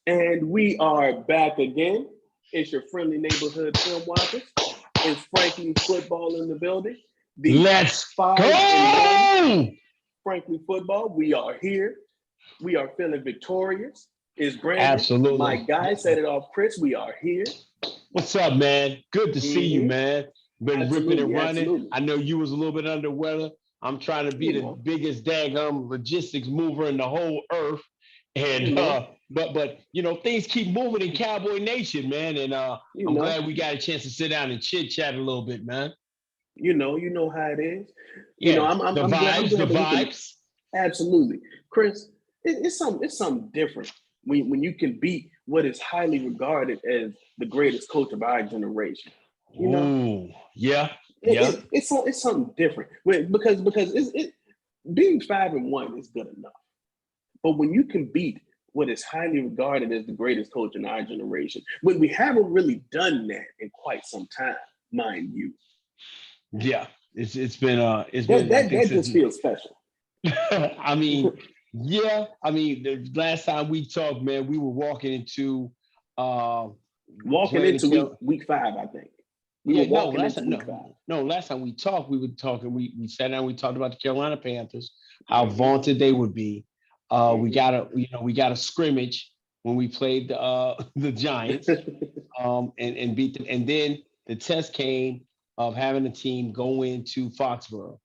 And we are back again. It's your friendly neighborhood film watchers. It's Frankly Football in the building. The Let's 5-1 go! Frankly Football. We are here. We are feeling victorious. It's Brandon. My Absolutely. guy set it off, Chris. We are here. What's up, man? Good to see you, man. Been ripping and running. Absolutely. I know you was a little bit under weather. I'm trying to be the biggest daggum logistics mover in the whole earth. And but things keep moving in Cowboy Nation, man. And I'm glad we got a chance to sit down and chit chat a little bit, man. You know how it is. Yeah, I'm the vibes. Absolutely, Chris. It's something different when you can beat what is highly regarded as the greatest coach of our generation. Ooh, yeah. It's something different because it being 5-1 is good enough, but when you can beat what is highly regarded as the greatest coach in our generation, when we haven't really done that in quite some time, mind you. Yeah, it's been that just feels special. I mean, yeah. I mean, the last time we talked, man, we were walking into week 5, I think. Last time we talked, we were talking. We sat down. We talked about the Carolina Panthers, how vaunted they would be. We got a scrimmage when we played the Giants, and beat them. And then the test came of having a team go into Foxborough,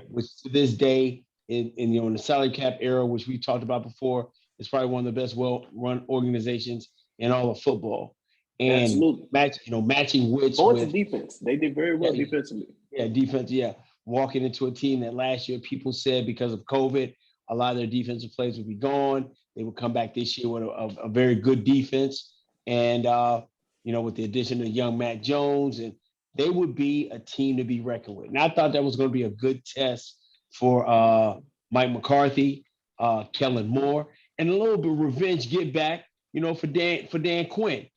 which to this day, in the salary cap era, which we talked about before, is probably one of the best well-run organizations in all of football. And matching wits with defense. They did very well defensively. Yeah, defense. Yeah, walking into a team that last year people said because of COVID, a lot of their defensive players would be gone. They would come back this year with a very good defense, and with the addition of young Matt Jones, and they would be a team to be reckoned with. And I thought that was going to be a good test for Mike McCarthy, Kellen Moore, and a little bit of revenge get back, for Dan Quinn.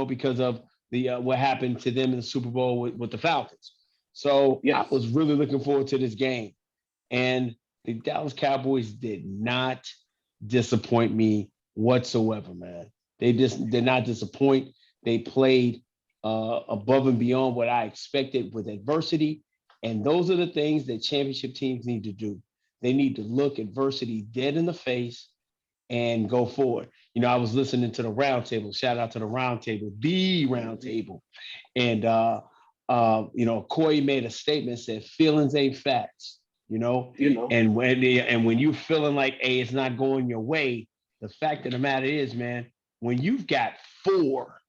Because of the what happened to them in the Super Bowl with the Falcons. So I was really looking forward to this game. And the Dallas Cowboys did not disappoint me whatsoever, man. They just did not disappoint. They played above and beyond what I expected with adversity. And those are the things that championship teams need to do. They need to look adversity dead in the face and go forward. I was listening to the roundtable. Shout out to the roundtable, and Corey made a statement, said feelings ain't facts. And when you're feeling like, hey, it's not going your way, the fact of the matter is, man, when you've got 4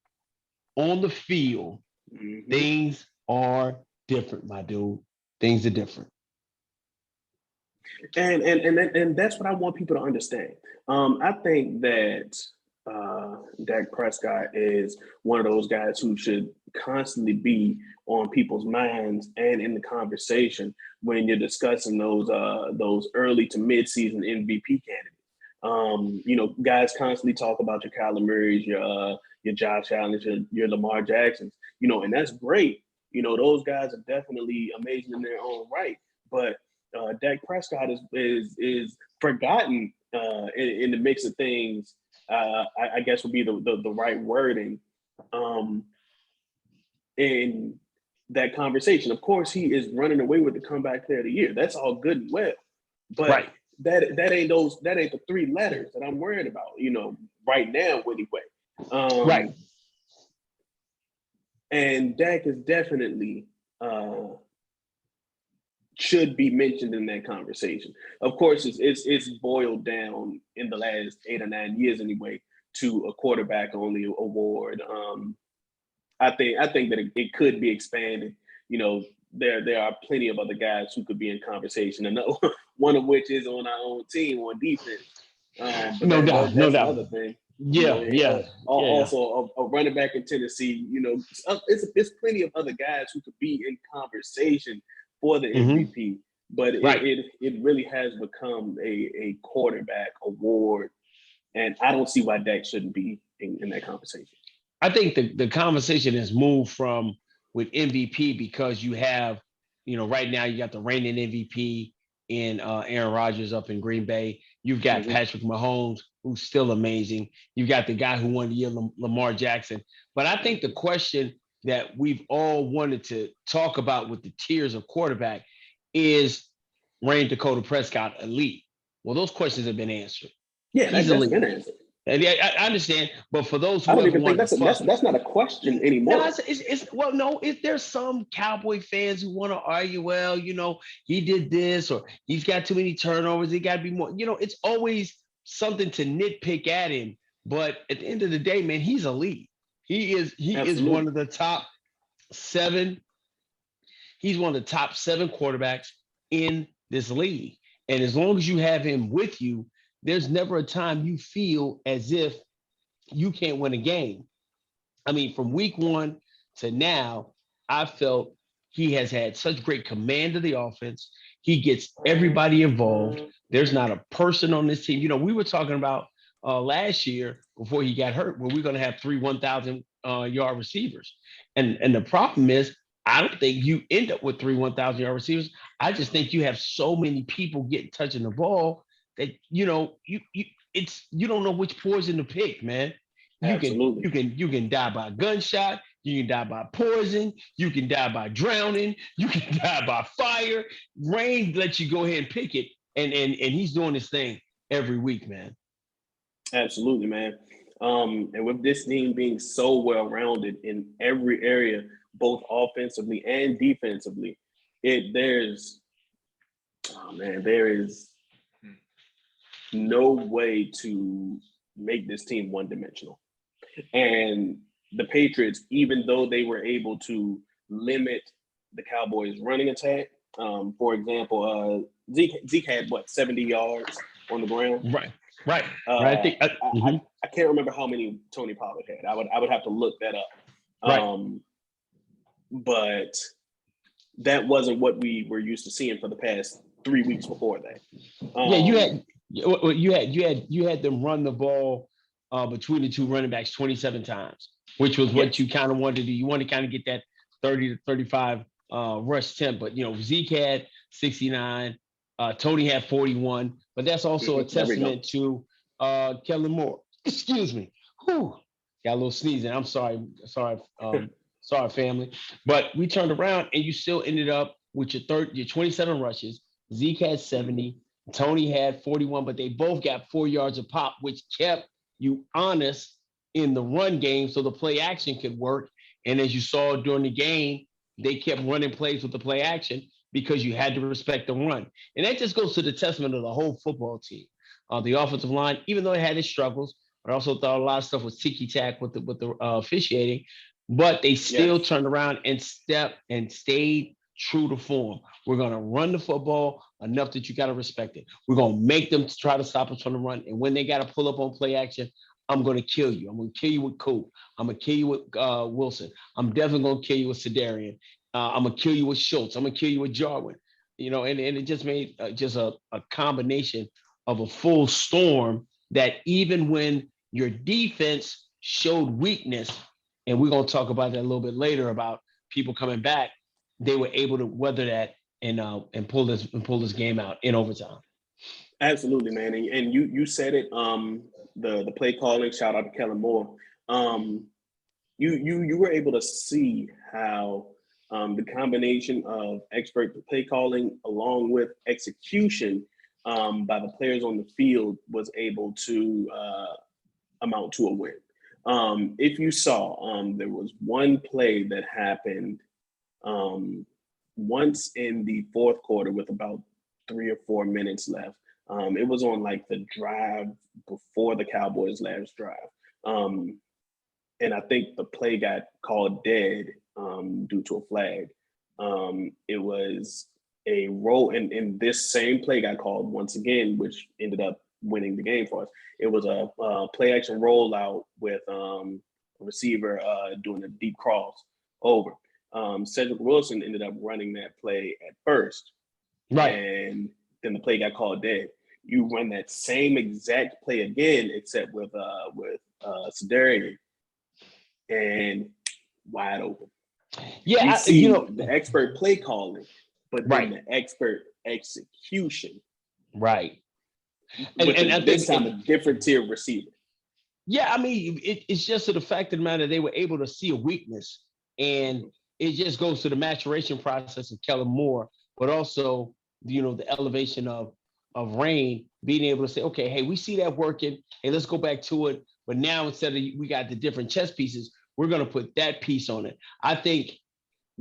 on the field, things are different, my dude. Things are different. And that's what I want people to understand. I think that Dak Prescott is one of those guys who should constantly be on people's minds and in the conversation when you're discussing those early to mid-season MVP candidates. Guys constantly talk about your Kyler Murrays, your Josh Allen, your Lamar Jacksons, and that's great. Those guys are definitely amazing in their own right, but Dak Prescott is forgotten in the mix of things. I guess would be the right wording in that conversation. Of course, he is running away with the comeback player of the year. That's all good and well, but that ain't the 3 letters that I'm worried about. Right now anyway. Right. And Dak is definitely. Should be mentioned in that conversation. Of course, it's boiled down in the last 8 or 9 years anyway to a quarterback only award. I think that it could be expanded. There are plenty of other guys who could be in conversation. I know one of which is on our own team on defense. No doubt. Another thing. Yeah. Also, a running back in Tennessee. It's plenty of other guys who could be in conversation for the MVP, but it really has become a quarterback award, and I don't see why Dak shouldn't be in that conversation. I think the conversation has moved from with MVP because you have, right now you got the reigning MVP in Aaron Rodgers up in Green Bay. You've got Patrick Mahomes who's still amazing. You got the guy who won the year, Lamar Jackson. But I think the question that we've all wanted to talk about with the tiers of quarterback is Ryan Dakota Prescott elite? Well, those questions have been answered. Yeah, He's that's elite. been answered. And yeah, I understand, but for those who I don't even think want that's not a question anymore. no, well, no, there's some Cowboy fans who want to argue, well, he did this or he's got too many turnovers. He got to be more, it's always something to nitpick at him. But at the end of the day, man, he's elite. He is one of the top 7. He's one of the top 7 quarterbacks in this league. And as long as you have him with you, there's never a time you feel as if you can't win a game. I mean, from week 1 to now, I felt he has had such great command of the offense. He gets everybody involved. There's not a person on this team. We were talking about last year before he got hurt, where we're going to have 3 1,000-yard receivers. And the problem is, I don't think you end up with 3 1,000-yard receivers. I just think you have so many people touching the ball that you don't know which poison to pick, man. You can die by gunshot, you can die by poison, you can die by drowning, you can die by fire. Rain lets you go ahead and pick it, and he's doing this thing every week, man. Absolutely, man. And with this team being so well rounded in every area, both offensively and defensively, there is no way to make this team one-dimensional. And the Patriots, even though they were able to limit the Cowboys' running attack, for example, Zeke had 70 yards on the ground. Right. I can't remember how many Tony Pollard had. I would have to look that up. Right. But that wasn't what we were used to seeing for the past 3 weeks before that. You had them run the ball between the 2 running backs 27 times, which was what you kind of wanted to do. You want to kind of get that 30 to 35 rush temp, but Zeke had 69, Tony had 41, but that's also a testament to Kellen Moore. Excuse me. Whew. Got a little sneezing. I'm sorry, family. But we turned around and you still ended up with your 27 rushes. Zeke had 70, Tony had 41, but they both got 4 yards a pop, which kept you honest in the run game so the play action could work. And as you saw during the game, they kept running plays with the play action because you had to respect the run. And that just goes to the testament of the whole football team. The offensive line, even though it had its struggles, I also thought a lot of stuff was ticky-tack with the officiating, but they still turned around and stayed true to form. We're going to run the football enough that you got to respect it. We're going to make them try to stop us from the run. And when they got to pull up on play action, I'm going to kill you. I'm going to kill you with Coop. I'm going to kill you with Wilson. I'm definitely going to kill you with Sedarian. I'm going to kill you with Schultz. I'm going to kill you with Jarwin. And it just made just a combination of a full storm that even when your defense showed weakness, and we're going to talk about that a little bit later about people coming back, they were able to weather that and pull this game out in overtime. Absolutely, man. And you said it. The play calling. Shout out to Kellen Moore. You were able to see how the combination of expert play calling along with execution by the players on the field was able to amount to a win. If you saw, there was one play that happened once in the fourth quarter with about 3 or 4 minutes left. It was on like the drive before the Cowboys' last drive. And I think the play got called dead due to a flag. It was a roll, and this same play got called once again, which ended up winning the game for us. It was a play action rollout with a receiver doing a deep cross over. Cedric Wilson ended up running that play at first. Right. And then the play got called dead. You run that same exact play again, except with Sedarian, and wide open. Yeah, you see the expert play calling, but then the expert execution. Right. And this time a different tier receiver. Yeah, I mean, it's just to the fact of the matter they were able to see a weakness, and it just goes to the maturation process of Kellen Moore, but also the elevation of Rain being able to say, okay, hey, we see that working. Hey, let's go back to it. But now instead of we got the different chess pieces, we're going to put that piece on it. I think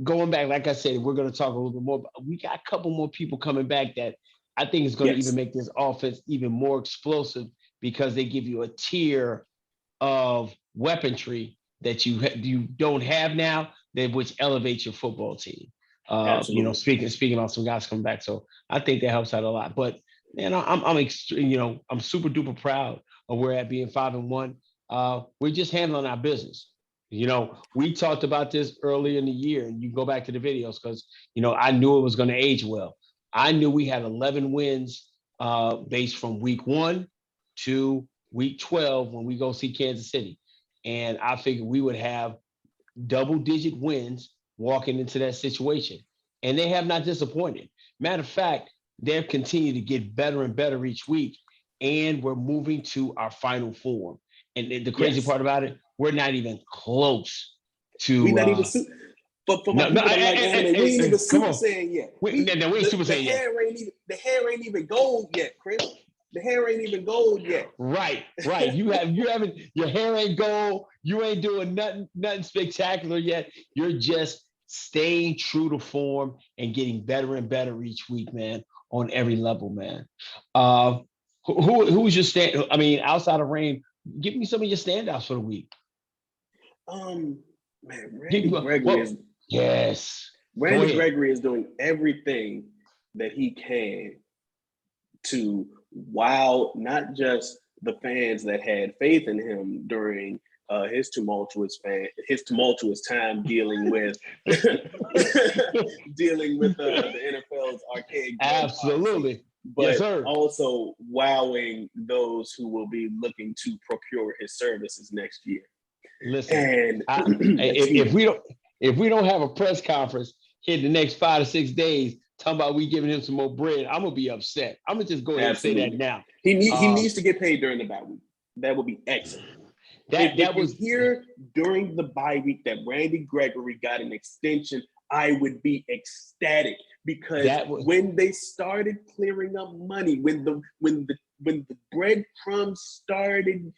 going back, like I said, we're going to talk a little bit more. We got a couple more people coming back that I think is going to even make this offense even more explosive because they give you a tier of weaponry that you don't have now, which elevates your football team. Speaking about some guys coming back, so I think that helps out a lot. But man, I'm super duper proud of where at being 5-1. We're just handling our business. We talked about this earlier in the year, and you go back to the videos because I knew it was going to age well. I knew we had 11 wins based from week 1 to week 12 when we go see Kansas City. And I figured we would have double-digit wins walking into that situation. And they have not disappointed. Matter of fact, they've continued to get better and better each week. And we're moving to our final form. And the crazy part about it, we're not even close to. We're not even but for my people that like anime, we ain't even Super Saiyan yet. We ain't Super Saiyan yet. The hair ain't even gold yet, Chris. The hair ain't even gold yet. Right. You haven't. Your hair ain't gold. You ain't doing nothing spectacular yet. You're just staying true to form and getting better and better each week, man. On every level, man. Who's your stand? I mean, outside of Rain, give me some of your standouts for the week. Man, Randy Gregory is. Yes. Randy Gregory is doing everything that he can to wow not just the fans that had faith in him during his tumultuous time dealing with the NFL's archaic. Absolutely. But yes, sir. Also wowing those who will be looking to procure his services next year. Listen, if we don't have a press conference in the next 5 to 6 days talking about we giving him some more bread, I'm gonna be upset. I'm gonna just go ahead and say that now. He needs to get paid during the bye week. That would be excellent. If was here during the bye week that Randy Gregory got an extension, I would be ecstatic because when they started clearing up money, when the breadcrumbs started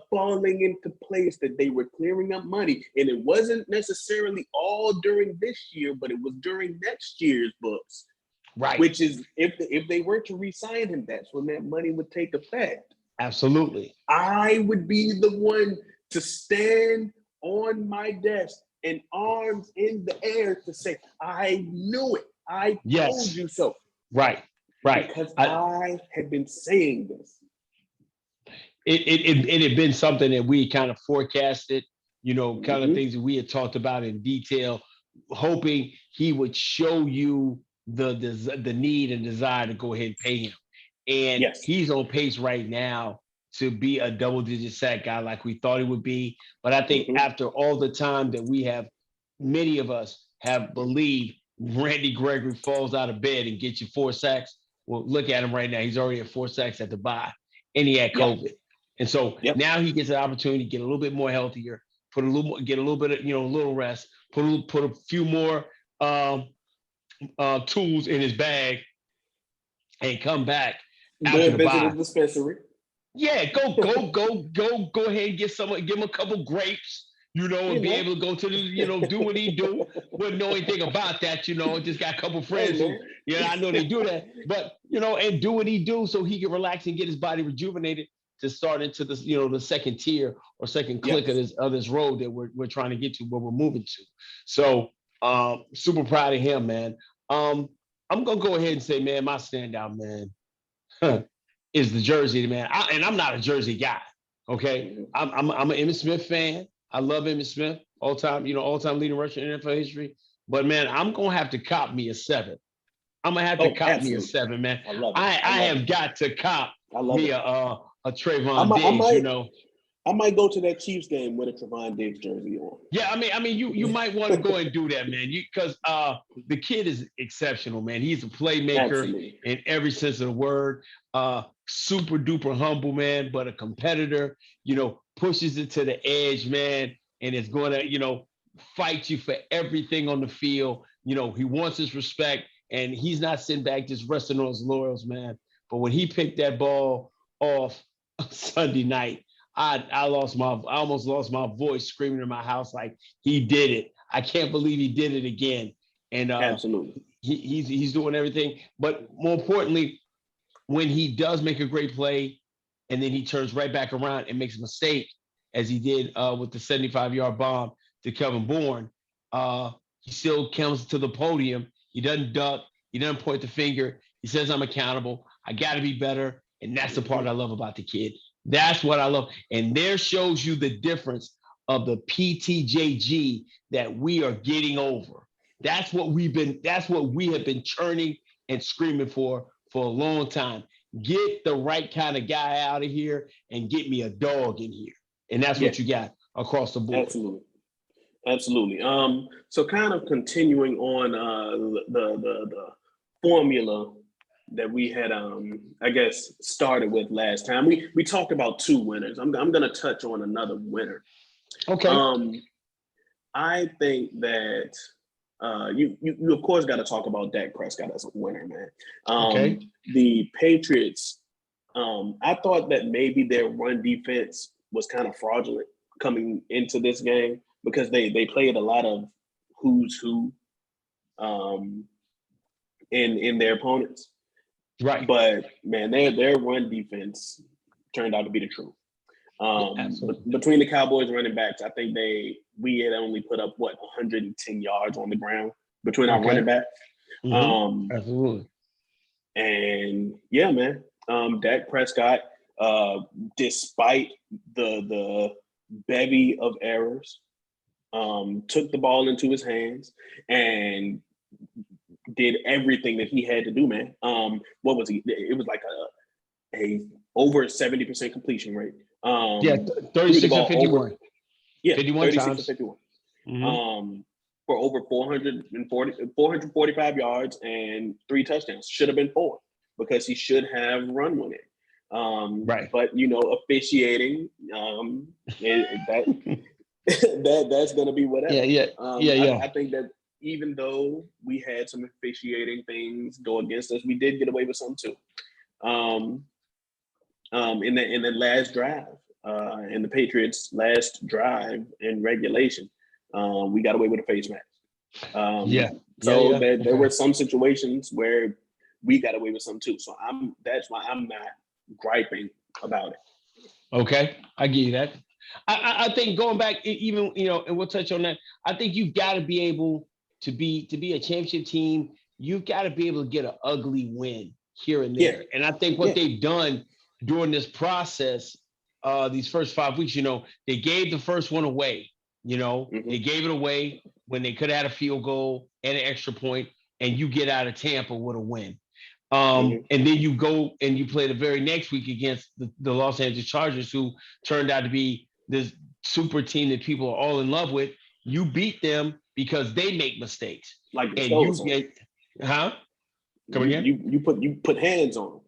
falling into place that they were clearing up money, and it wasn't necessarily all during this year, but it was during next year's books. Right. Which is if they were to re-sign him, that's when that money would take effect. Absolutely. I would be the one to stand on my desk and arms in the air to say, I knew it. I told you so. Right. Because I had been saying this. It had been something that we kind of forecasted, kind of things that we had talked about in detail, hoping he would show you the need and desire to go ahead and pay him. And he's on pace right now to be a double-digit sack guy like we thought he would be. But I think after all the time that we have, many of us have believed Randy Gregory falls out of bed and gets you 4 sacks. Well, look at him right now. He's already at 4 sacks at the bye, and he had COVID. And so now he gets an opportunity to get a little bit more healthier, get a little bit of, a little rest, put a few more tools in his bag and come back after the bye. Dispensary. Yeah, go ahead and give him a couple grapes, and be able to go to the, do what he do. Wouldn't know anything about that, just got a couple friends who, I know they do that, but, and do what he do so he can relax and get his body rejuvenated to start into this, the second tier or second click of this road that we're trying to get to, where we're moving to. So super proud of him, man. I'm going to go ahead and say, man, my standout, man, is the jersey, man. And I'm not a jersey guy, okay? I'm an Emmitt Smith fan. I love Emmitt Smith, all-time leading rusher in NFL history. But, man, I'm going to have to cop me a 7. I'm going to have to cop me a 7, man. I have got to cop me a Trayvon Diggs, I might go to that Chiefs game with a Trevon Diggs jersey on. Yeah, I mean, you might want to go and do that, man. Because the kid is exceptional, man. He's a playmaker Absolutely. in every sense of the word. Super duper humble, man, but a competitor. Pushes it to the edge, man, and is going to, fight you for everything on the field. He wants his respect, and he's not sitting back just resting on his laurels, man. But when he picked that ball off Sunday night, I almost lost my voice screaming in my house like he did it. I can't believe he did it again. And Absolutely. he's doing everything. But more importantly, when he does make a great play and then he turns right back around and makes a mistake, as he did with the 75-yard bomb to Kevin Bourne, he still comes to the podium. He doesn't duck. He doesn't point the finger. He says, I'm accountable. I got to be better. And that's the part I love about the kid. That's what I love. And there shows you the difference of the PTJG that we are getting over. That's what we have been churning and screaming for a long time. Get the right kind of guy out of here and get me a dog in here. And that's what you got across the board. Absolutely. So kind of continuing on the formula that we had, I guess, started with last time. We talked about two winners. I'm going to touch on another winner. Okay. I think that you of course got to talk about Dak Prescott as a winner, man. Okay. The Patriots, I thought that maybe their run defense was kind of fraudulent coming into this game because they played a lot of who's who in their opponents. Right. But man, their run defense turned out to be the truth. Between the Cowboys running backs, I think we had only put up 110 yards on the ground between our running backs. Absolutely. And yeah, man, Dak Prescott, despite the bevy of errors, took the ball into his hands and did everything that he had to do, man. What was he? It was like a over 70% completion rate. 36 and 51. 51 36 times. and 51. For over 445 yards and 3 touchdowns. Should have been 4 because he should have run with it. Right. But officiating, that's going to be whatever. I think that even though we had some officiating things go against us, we did get away with some too. In the last drive, in the Patriots' last drive in regulation, we got away with a face mask. There were some situations where we got away with some too. So that's why I'm not griping about it. Okay, I give you that. I think going back, even and we'll touch on that. I think you've got to be able to be a championship team. You've got to be able to get an ugly win here and there. And I think what they've done during this process, these first 5 weeks, they gave the first one away. They gave it away when they could have had a field goal and an extra point, and you get out of Tampa with a win. And then you go and you play the very next week against the Los Angeles Chargers, who turned out to be this super team that people are all in love with. You beat them because they make mistakes. Like the Stones. Come again? You put hands on them.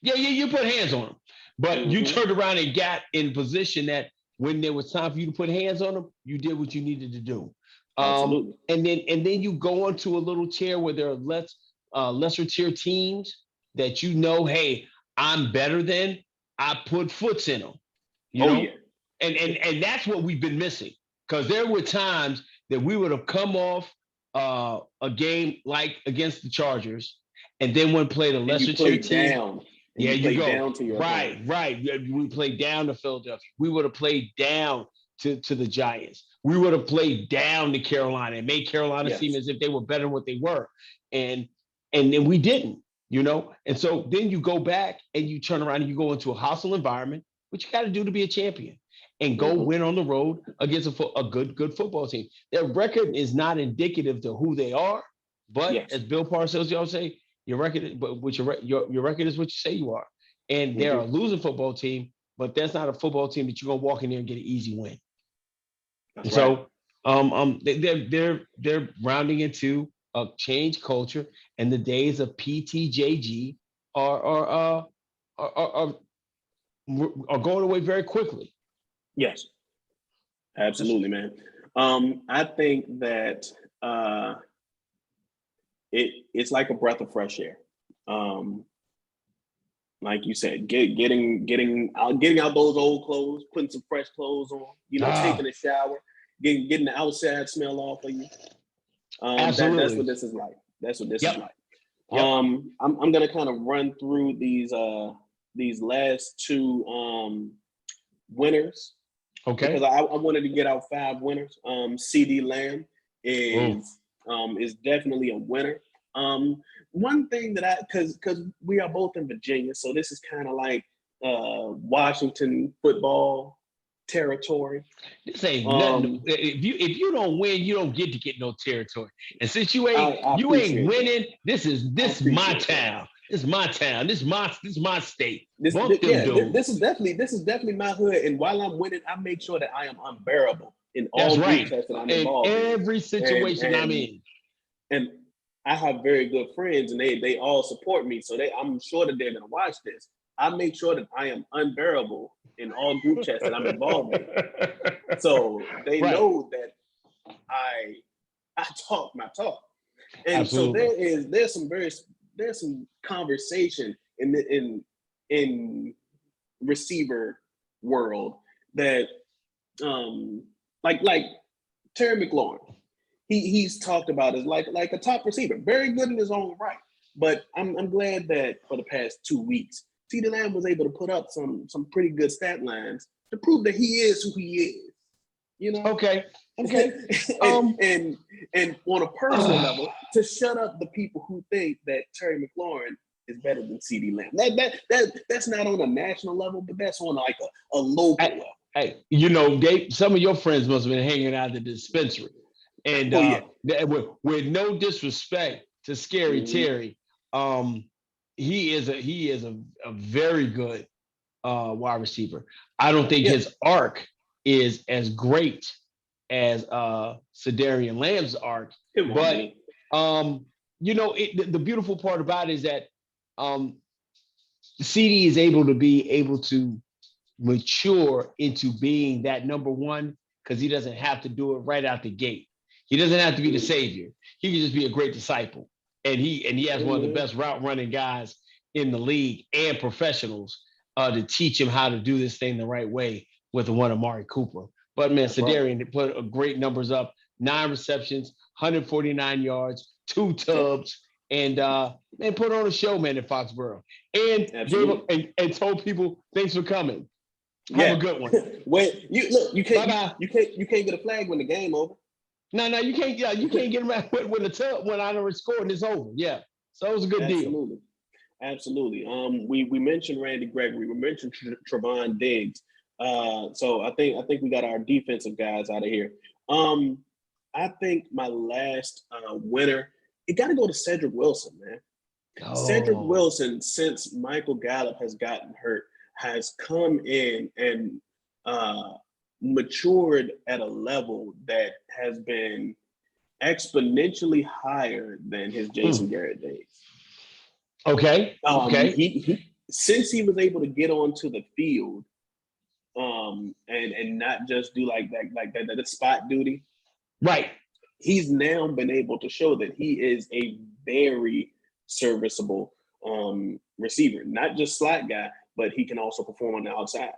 Yeah, you put hands on them. But you turned around and got in position that when there was time for you to put hands on them, you did what you needed to do. Absolutely. And then you go onto a little tier where there are lesser tier teams that hey, I'm better than. I put foots in them. Yeah. And that's what we've been missing, because there were times that we would have come off a game like against the Chargers, and then when played a lesser tier team. Down. You go down to your right. We played down to Philadelphia. We would have played down to the Giants. We would have played down to Carolina and made Carolina seem as if they were better than what they were, and then we didn't. And so then you go back and you turn around and you go into a hostile environment, which you got to do to be a champion, and go win on the road against a good football team. Their record is not indicative to who they are, but as Bill Parcells y'all say, your record is what you say you are. And they're a losing football team, but that's not a football team that you're gonna walk in there and get an easy win. That's right. So they're rounding into a change culture, and the days of PTJG are going away very quickly. Yes, absolutely, man. I think that it's like a breath of fresh air. Like you said, getting out those old clothes, putting some fresh clothes on, taking a shower, getting the outside smell off of you. Absolutely. That's what this is like. That's what this is like. Yep. I'm gonna kind of run through these last two winners. Okay. Because I wanted to get out 5 winners. CeeDee Lamb is definitely a winner. One thing that because we are both in Virginia, so this is kind of like Washington football territory. This ain't nothing. If you don't win, you don't get to get no territory. And since you ain't winning, this is my town. This is my town. This is my state. This is definitely my hood. And while I'm winning, I make sure that I am unbearable in all group chats that I'm involved in. Every situation I'm in. And I have very good friends, and they all support me. So I'm sure that they're gonna watch this. I make sure that I am unbearable in all group chats that I'm involved in. So they know that I talk my talk. And Absolutely. So there's some conversation in receiver world that like Terry McLaurin, he's talked about as like a top receiver, very good in his own right. But I'm glad that for the past 2 weeks, CeeDee Lamb was able to put up some pretty good stat lines to prove that he is who he is. Okay. and on a personal level, to shut up the people who think that Terry McLaurin is better than CeeDee Lamb. That's not on a national level, but that's on like a local level. Hey, some of your friends must have been hanging out at the dispensary. And with no disrespect to Scary Terry, he is a very good wide receiver. I don't think his arc is as great as Sedarian Lamb's arc, but the beautiful part about it is that CD is able to mature into being that number one because he doesn't have to do it right out the gate. He doesn't have to be the savior. He can just be a great disciple, and he has one of the best route running guys in the league and professionals to teach him how to do this thing the right way with the one Amari Cooper. But man, Sedarian put great numbers up: 9 receptions, 149 yards, 2 tubs, and put on a show, man, in Foxborough, and gave up and told people thanks for coming. Have a good one. You can't get a flag when the game over. No, you can't. Yeah, you can't get him with a tub when I already scored and it's over. Yeah, so it was a good deal. Absolutely. We mentioned Randy Gregory. We mentioned Trevon Diggs. So I think we got our defensive guys out of here. I think my last winner, it got to go to Cedric Wilson, man. Cedric Wilson, since Michael Gallup has gotten hurt, has come in and matured at a level that has been exponentially higher than his Jason Garrett days. Okay. He since he was able to get onto the field, and not just do like that spot duty. Right. He's now been able to show that he is a very serviceable receiver, not just slot guy, but he can also perform on the outside.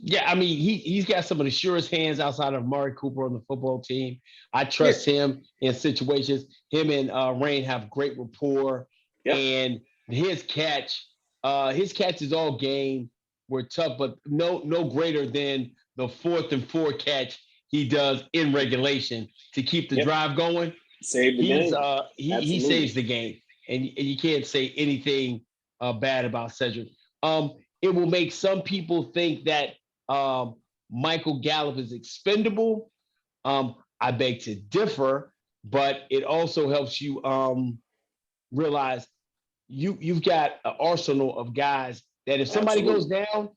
Yeah, I mean, he's got some of the surest hands outside of Amari Cooper on the football team. I trust him in situations. Him and Rain have great rapport, and his catches all game were tough, but no greater than the 4th and 4 catch he does in regulation to keep the drive going. Save the game. He saves the game, and you can't say anything bad about Cedric. It will make some people think that Michael Gallup is expendable. I beg to differ, but it also helps you realize you've got an arsenal of guys that if somebody goes down,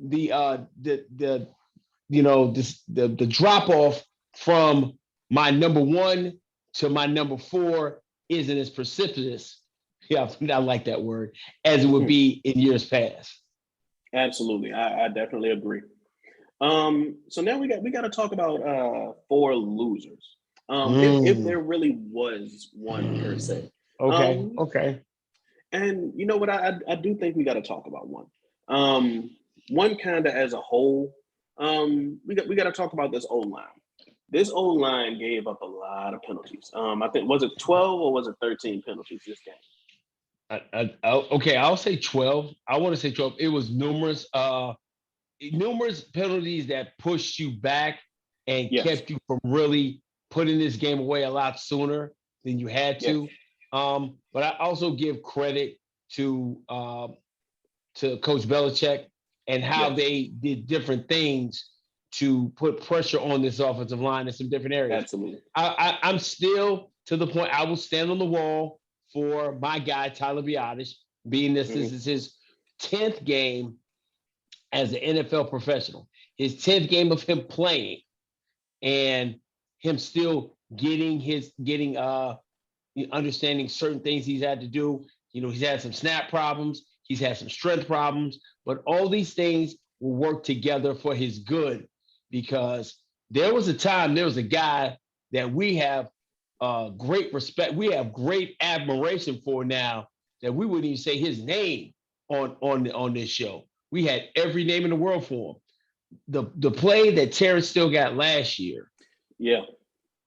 the the drop off from my number one to my number four isn't as precipitous. Yeah, I like that word, as it would be in years past. Absolutely, I definitely agree. So now we got to talk about four losers. If there really was one per se. Okay. And you know what? I do think we got to talk about one. One kind of as a whole. We got to talk about this O line. This O line gave up a lot of penalties. I think was it 12 or was it 13 penalties this game? Okay, I'll say 12. I want to say 12. It was numerous penalties that pushed you back and kept you from really putting this game away a lot sooner than you had to. But I also give credit to Coach Belichick and how they did different things to put pressure on this offensive line in some different areas. Absolutely. I'm still to the point I will stand on the wall for my guy, Tyler Biadasz, being this is his 10th game as an NFL professional, his 10th game of him playing, and him still getting understanding certain things he's had to do. You know, he's had some snap problems, he's had some strength problems, but all these things will work together for his good, because there was a guy that we have great respect, we have great admiration for now, that we wouldn't even say his name on this show. We had every name in the world for him. The play that Terrence still got last year. Yeah.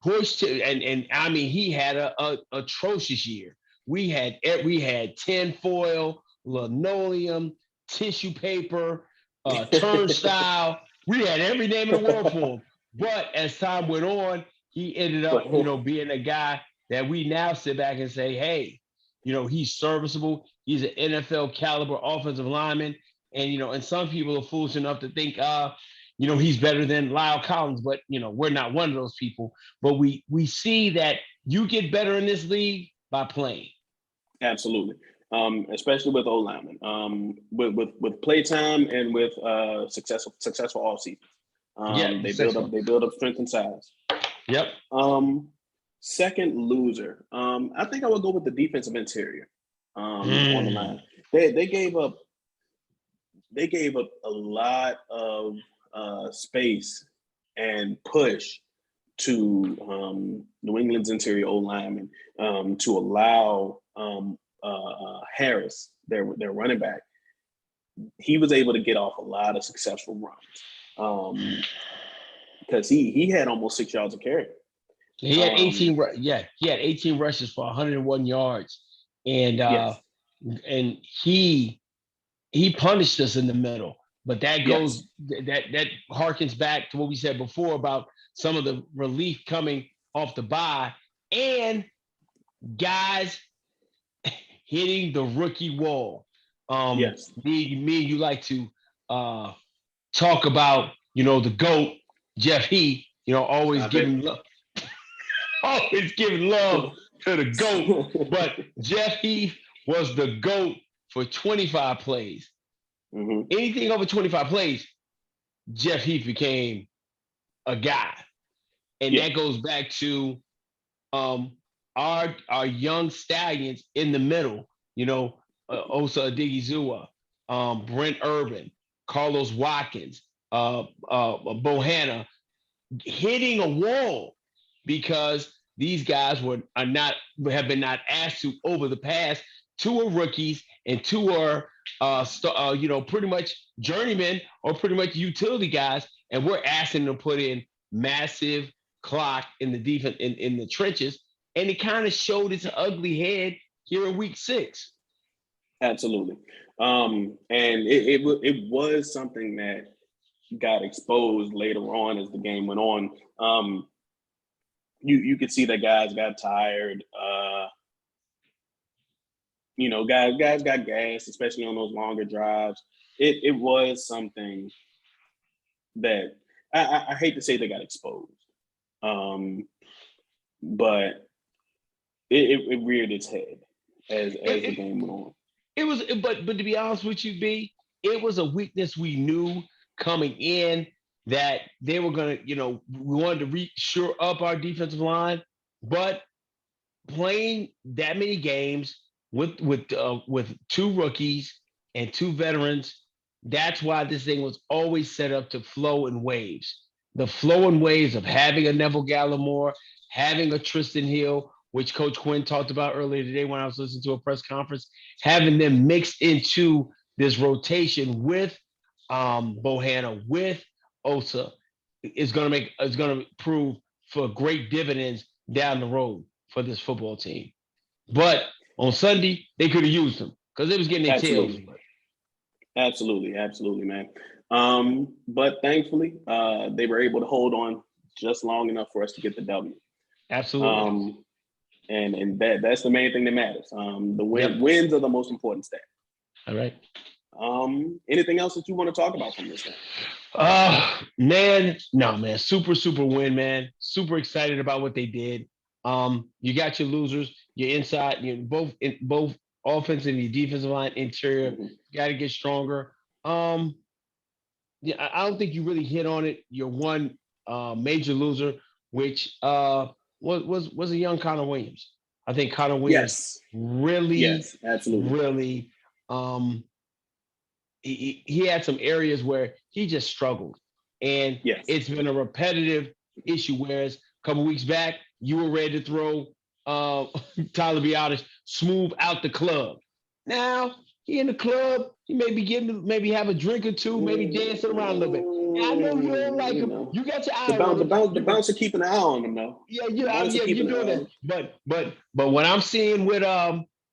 Pushed to, and I mean, he had a atrocious year. We had tinfoil, linoleum, tissue paper, turnstile. We had every name in the world for him. But as time went on, he ended up, being a guy that we now sit back and say, hey, he's serviceable. He's an NFL caliber offensive lineman. And, and some people are foolish enough to think, he's better than Lyle Collins, but, we're not one of those people. But we see that you get better in this league by playing. Absolutely. Especially with O-linemen, with playtime and with successful off seasons. They build up strength and size. Yep. Second loser. I think I would go with the defensive interior on the line. They gave up a lot of space and push to New England's interior O-lineman to allow Harris, their running back. He was able to get off a lot of successful runs because he had almost 6 yards of carry. He had 18. He had 18 rushes for 101 yards, and and he punished us in the middle. But that goes that harkens back to what we said before about some of the relief coming off the bye and guys hitting the rookie wall. Me and you like to talk about the GOAT, Jeff Heath. Always giving love to the GOAT. But Jeff Heath was the GOAT for 25 plays. Anything over 25 plays, Jeff Heath became a guy. And that goes back to our young stallions in the middle, Osa Odigizua, Brent Urban, Carlos Watkins, Bohanna, hitting a wall because these guys have been not asked to over the past. Two are rookies and two are pretty much journeymen or pretty much utility guys, and we're asking them to put in massive clock in the defense in the trenches, and it kind of showed its ugly head here in week 6. Absolutely, and it was something that got exposed later on as the game went on. You could see that guys got tired. Guys got gassed, especially on those longer drives. It was something that I hate to say they got exposed, but it reared its head as the game went on. It was, but to be honest with you, B, it was a weakness we knew coming in that they were going to, we wanted to shore up our defensive line, but playing that many games with two rookies and two veterans, that's why this thing was always set up to flow in waves. The flow and waves of having a Neville Gallimore, having a Tristan Hill, which Coach Quinn talked about earlier today when I was listening to a press conference, having them mixed into this rotation with Bohanna, with Osa, is going to prove for great dividends down the road for this football team. But on Sunday, they could have used them because it was getting their tails. Absolutely, man. But thankfully, they were able to hold on just long enough for us to get the W. Absolutely. And that's the main thing that matters. The wins are the most important stat. All right. Anything else that you want to talk about from this thing? Man. Super win, man. Super excited about what they did. You got your losers, your inside, both offense and the defensive line, interior. Mm-hmm. Got to get stronger. I don't think you really hit on it. Your one major loser, which was a young Connor Williams. I think Connor Williams really he had some areas where he just struggled. And it's been a repetitive issue, whereas a couple weeks back, you were ready to throw Tyler Biotis smooth out the club. Now, he in the club, he may be maybe have a drink or two, maybe dancing around a little bit. And I know you don't like him. You got your eye on him. The bouncer keeping an eye on him, though. Yeah, you're doing that. But what I'm seeing with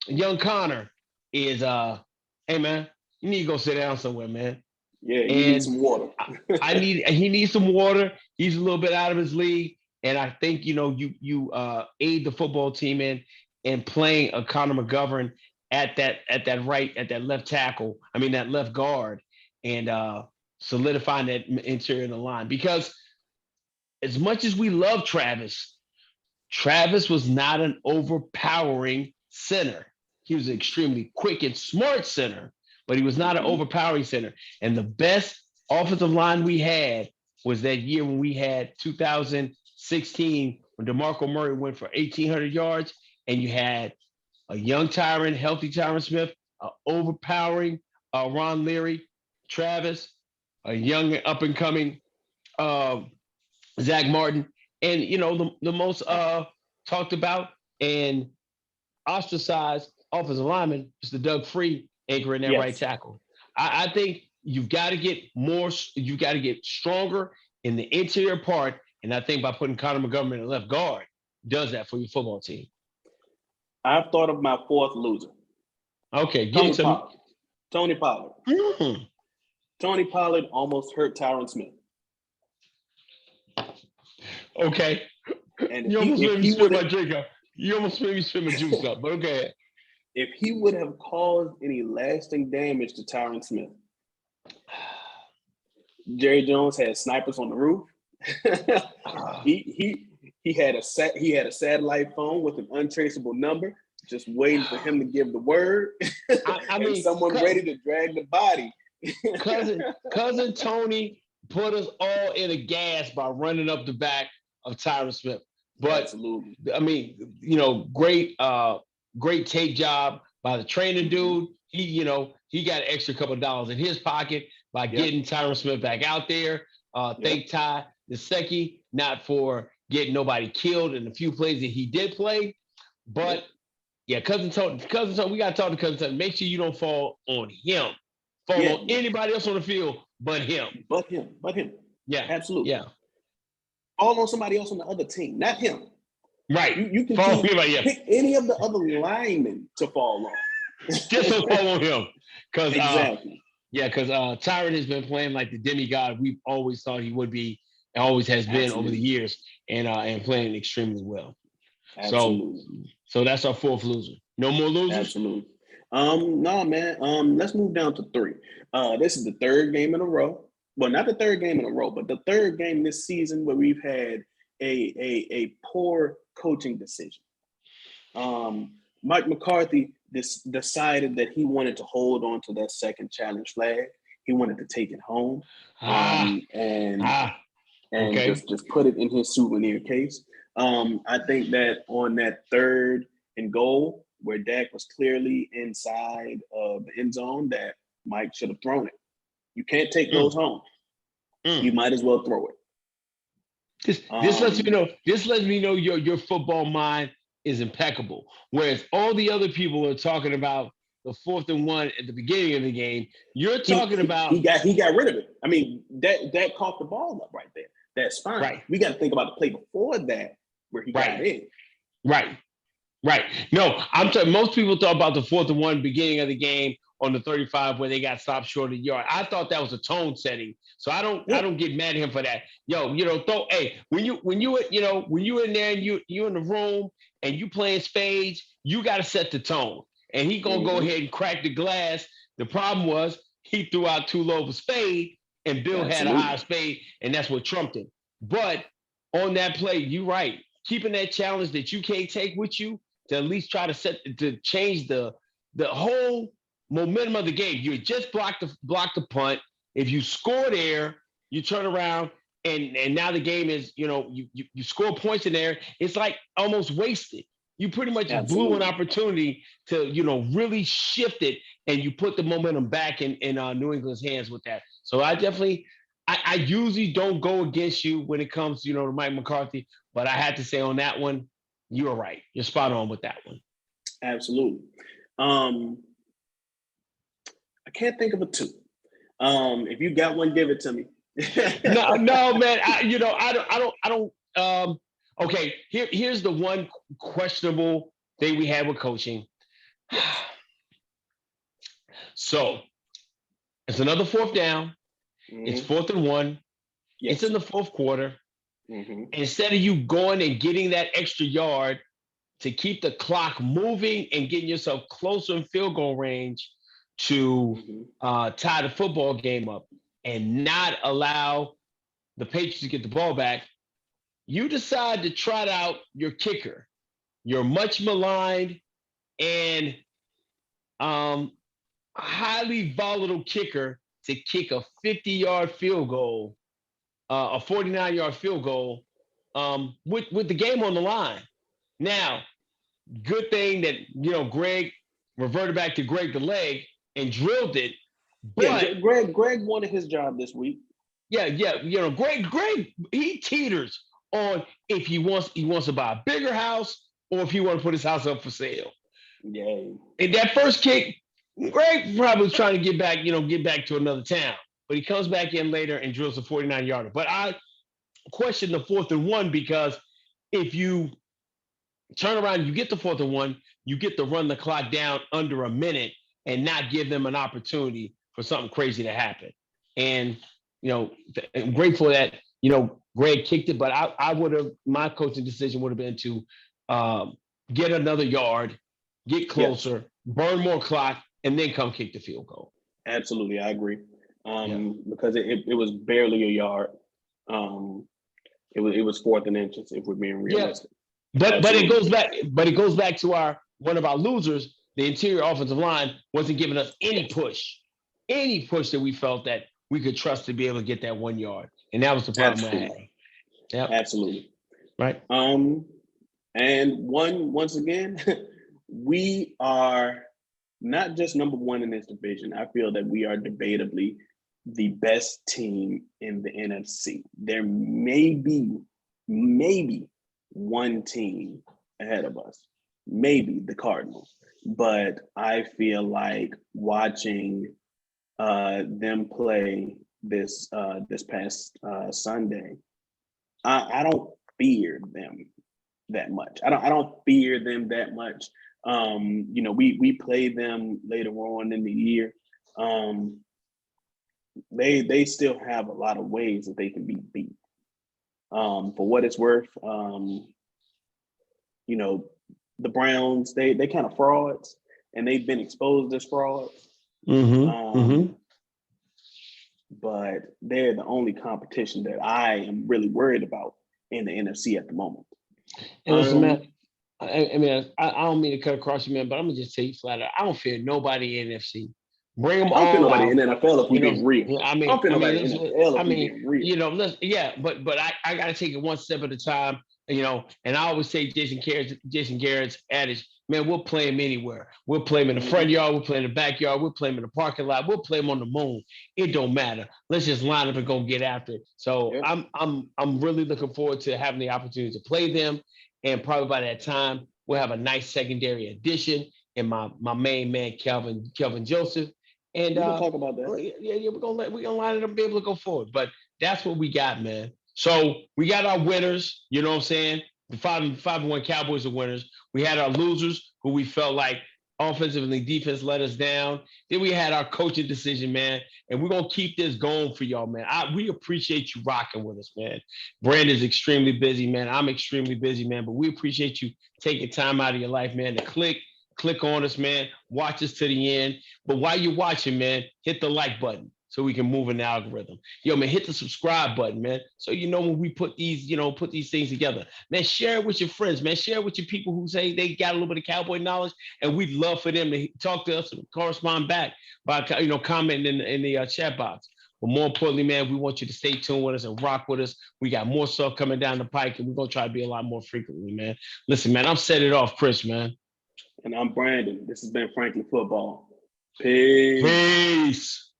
young Connor is, hey, man, you need to go sit down somewhere, man. Yeah, he needs some water. He needs some water. He's a little bit out of his league. And I think, you aid the football team in playing a Connor McGovern at that left tackle. I mean, that left guard, and solidifying that interior of the line. Because as much as we love Travis was not an overpowering center. He was an extremely quick and smart center, but he was not an overpowering center. And the best offensive line we had was that year when we had 2016 when DeMarco Murray went for 1,800 yards, and you had a young Tyron, healthy Tyron Smith, an overpowering Ron Leary, Travis, a young up-and-coming Zach Martin, and, the most talked about and ostracized offensive lineman is the Doug Free anchoring that right tackle. I think you've got to get stronger in the interior part, and I think by putting Connor McGovern in the left guard does that for your football team. I've thought of my fourth loser. Okay, give it to me. Tony Pollard. Mm-hmm. Tony Pollard almost hurt Tyron Smith. Okay. And you almost made me spit my drink up. You almost made me spit my juice up, but okay. If he would have caused any lasting damage to Tyron Smith, Jerry Jones had snipers on the roof. He had a satellite phone with an untraceable number, just waiting for him to give the word. I mean, someone ready to drag the body. cousin Tony put us all in a gas by running up the back of Tyron Smith. But absolutely, I mean, great tape job by the trainer dude. He got an extra couple of dollars in his pocket by getting Tyron Smith back out there. Thank Ty Nsekhe, not for getting nobody killed in the few plays that he did play. But cousin Tony, we gotta talk to cousin Tony. Make sure you don't fall on him. Fall on anybody else on the field but him. But him. Yeah, absolutely. Yeah. Fall on somebody else on the other team, not him. Right. You can pick any of the other linemen to fall on. Just don't fall on him. Because exactly. Because Tyron has been playing like the demigod we've always thought he would be, and always has been over the years, and playing extremely well. Absolutely. So that's our fourth loser. No more losers? Absolutely. No, man. Let's move down to 3. This is the third game in a row. Well, not the third game in a row, but the third game this season where we've had a poor coaching decision. Mike McCarthy decided that he wanted to hold on to that second challenge flag. He wanted to take it home, Ah, and ah, and okay. just put it in his souvenir case. I think that on that 3rd and goal, where Dak was clearly inside of the end zone, that Mike should have thrown it. You can't take those Mm, home. mm. You might as well throw it. This lets me know. This lets me know your football mind is impeccable. Whereas all the other people are talking about the 4th and 1 at the beginning of the game, you're talking He about got rid of it. I mean, that caught the ball up right there. That's fine. right, We got to think about the play before that where he got right, in. right. Right. No, I'm talking. Most people thought about the 4th and 1 beginning of the game on the 35 where they got stopped short of the yard. I thought that was a tone setting, so I Yeah, don't get mad at him for that. Yo, throw. Hey, when you in there and you in the room and you playing spades, you got to set the tone. And he gonna go mm-hmm. ahead and crack the glass. The problem was he threw out too low of a spade, and Bill had a higher Absolutely. spade, and that's what trumped him. But on that play, you right. Keeping that challenge that you can't take with you to at least try to change the whole momentum of the game. You just blocked the punt. If you score there, you turn around and now the game is you score points in there. It's like almost wasted. You pretty much blew an Absolutely. opportunity to really shift it, and you put the momentum back in New England's hands with that. So I usually don't go against you when it comes to Mike McCarthy, but I had to say on that one, you are right. You're spot on with that one. Absolutely. I can't think of a 2. If you got one, give it to me. No, no, man. I don't. Okay. Here's the one questionable thing we have with coaching. Yes. So it's another 4th down. It's Mm-hmm. 4th and 1. It's Yes. in the 4th quarter. Mm-hmm. Instead of you going and getting that extra yard to keep the clock moving and getting yourself closer in field goal range to Mm-hmm. tie the football game up and not allow the Patriots to get the ball back, you decide to trot out your kicker, your much maligned and highly volatile kicker, to kick a 50-yard field goal, a 49-yard field goal, with the game on the line. Now, good thing that Greg reverted back to Greg the leg and drilled it. Yeah, But Greg wanted his job this week. yeah, Greg he teeters on if he wants to buy a bigger house or if he want to put his house up for sale. Yay. And that first kick, Greg probably was trying to get back to another town. But he comes back in later and drills a 49-yarder. But I question the 4th and 1 because if you turn around, you get the 4th and 1, you get to run the clock down under a minute and not give them an opportunity for something crazy to happen. And I'm grateful that Greg kicked it, but I would have, my coaching decision would have been to get another yard, get Yes. closer, burn more clock, and then come kick the field goal. Absolutely, I agree. Yeah. Because it was barely a yard. It was 4th and inches if we're being realistic. But Absolutely. it goes back to one of our losers. The interior offensive line wasn't giving us any push that we felt that we could trust to be able to get that 1 yard, and that was the problem I had. Absolutely. Yep. Absolutely. Right. And once again, we are not just number 1 in this division. I feel that we are debatably the best team in the NFC. There may be one team ahead of us, maybe the Cardinals. But I feel like watching them play this past Sunday, I don't fear them that much. I don't fear them that much. We play them later on in the year. They still have a lot of ways that they can be beat. For what it's worth, the Browns, they kind of frauds, and they've been exposed as frauds. But they're the only competition that I am really worried about in the NFC at the moment. And listen, man, I don't mean to cut across you, man, but I'm gonna just tell you flat out, I don't fear nobody in NFC. Bring them I don't feel all nobody out. in the NFL if we You know, being real. I I don't mean, feel I mean, nobody in the NFL if we being real. but I got to take it one step at a time. And I always say Jason Garrett's adage, man, we'll play him anywhere. We'll play him in the front yard. We'll play him in the backyard. We'll play him in the parking lot. We'll play him on the moon. It don't matter. Let's just line up and go get after it. So I'm really looking forward to having the opportunity to play them, and probably by that time we'll have a nice secondary addition in my main man Kelvin Joseph. And we can talk about that. we're gonna line it up and be able to go forward. But that's what we got, man. So we got our winners, you know what I'm saying? The 5-1 Cowboys are winners. We had our losers who we felt like offensively defense let us down. Then we had our coaching decision, man. And we're gonna keep this going for y'all, man. We appreciate you rocking with us, man. Brandon's extremely busy, man. I'm extremely busy, man. But we appreciate you taking time out of your life, man, to click on us, man. Watch us to the end. But while you're watching, man, hit the like button so we can move in the algorithm. Yo, man, hit the subscribe button, man. So you know when we put these things together. Man, share it with your friends, man. Share it with your people who say they got a little bit of cowboy knowledge, and we'd love for them to talk to us and correspond back by commenting in the chat box. But more importantly, man, we want you to stay tuned with us and rock with us. We got more stuff coming down the pike, and we're gonna try to be a lot more frequently, man. Listen, man, I'm set it off, Chris, man. And I'm Brandon. This has been Frankly Football. Peace. Peace.